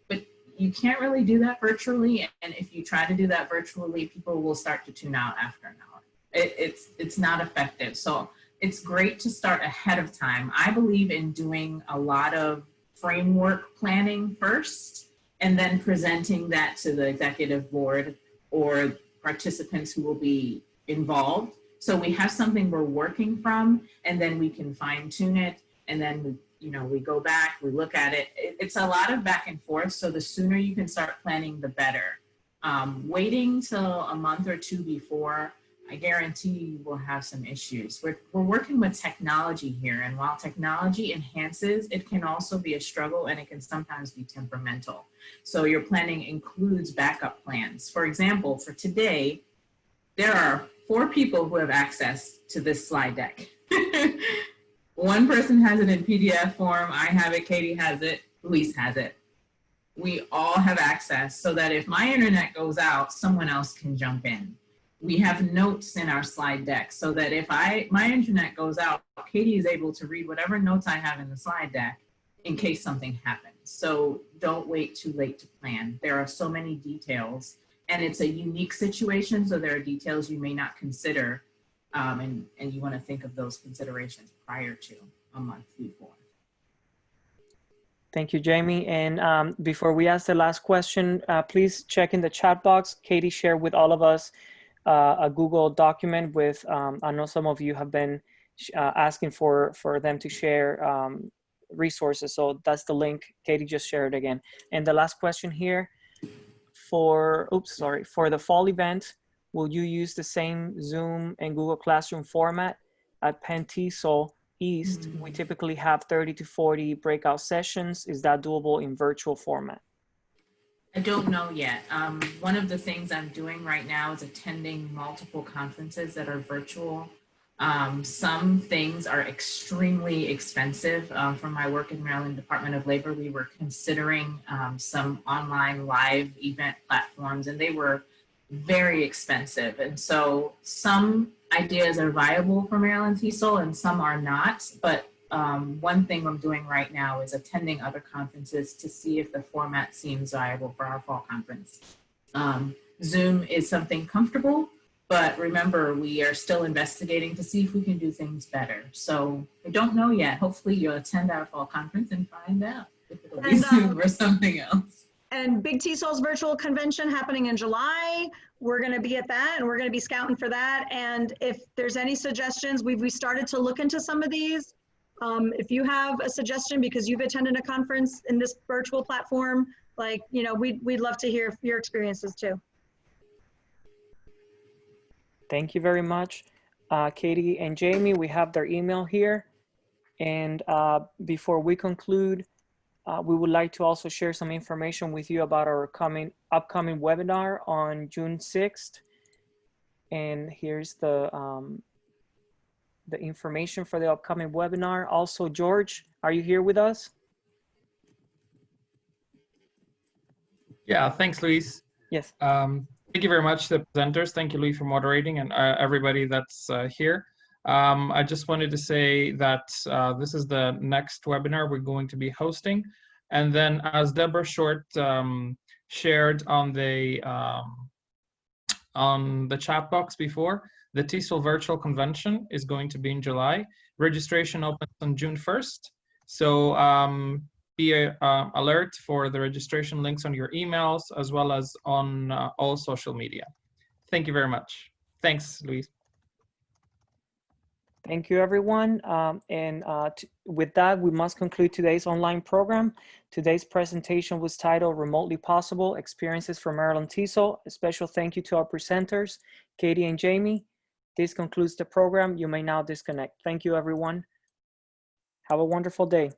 but you can't really do that virtually. And if you try to do that virtually, people will start to tune out after an hour. It's not effective. So it's great to start ahead of time. I believe in doing a lot of framework planning first, and then presenting that to the executive board or participants who will be involved. So we have something we're working from, and then we can fine tune it. And then, we go back, we look at it. It's a lot of back and forth. So the sooner you can start planning, the better. Waiting till a month or two before, I guarantee you will have some issues. We're working with technology here, and while technology enhances, it can also be a struggle and it can sometimes be temperamental. So your planning includes backup plans. For example, for today, there are 4 people who have access to this slide deck. One person has it in PDF form, I have it, Katie has it, Luis has it. We all have access so that if my internet goes out, someone else can jump in. We have notes in our slide deck so that if my internet goes out, Katie is able to read whatever notes I have in the slide deck in case something happens. So don't wait too late to plan. There are so many details, and it's a unique situation, so there are details you may not consider, and you want to think of those considerations prior to a month before. Thank you, Jamie. And before we ask the last question, please check in the chat box. Katie shared with all of us a Google document with, I know some of you have been asking for them to share resources. So that's the link. Katie just shared again. And the last question here for the fall event, will you use the same Zoom and Google Classroom format? At TESOL East, we typically have 30 to 40 breakout sessions. Is that doable in virtual format? I don't know yet. One of the things I'm doing right now is attending multiple conferences that are virtual. Some things are extremely expensive. From my work in Maryland Department of Labor, we were considering some online live event platforms, and they were very expensive. And so some ideas are viable for Maryland TESOL and some are not. But one thing I'm doing right now is attending other conferences to see if the format seems viable for our fall conference. Zoom is something comfortable, but remember, we are still investigating to see if we can do things better. So I don't know yet. Hopefully you'll attend our fall conference and find out if it'll be Zoom or something else. And Big TESOL's virtual convention happening in July. We're going to be at that, and we're going to be scouting for that. And if there's any suggestions, we started to look into some of these. If you have a suggestion because you've attended a conference in this virtual platform, we'd love to hear your experiences too. Thank you very much, Katie and Jamie. We have their email here. And before we conclude, we would like to also share some information with you about our upcoming webinar on June 6th. And here's the information for the upcoming webinar. Also, George, are you here with us? Yeah, thanks, Luis. Yes. Thank you very much to the presenters. Thank you, Luis, for moderating, and everybody that's here. I just wanted to say that this is the next webinar we're going to be hosting. And then, as Deborah Short shared on the chat box before, the TESOL virtual convention is going to be in July. Registration opens on June 1st. So be alert for the registration links on your emails, as well as on all social media. Thank you very much. Thanks, Luis. Thank you, everyone. With that, we must conclude today's online program. Today's presentation was titled Remotely Possible, Experiences from Maryland TESOL. A special thank you to our presenters, Katie and Jamie. This concludes the program. You may now disconnect. Thank you, everyone. Have a wonderful day.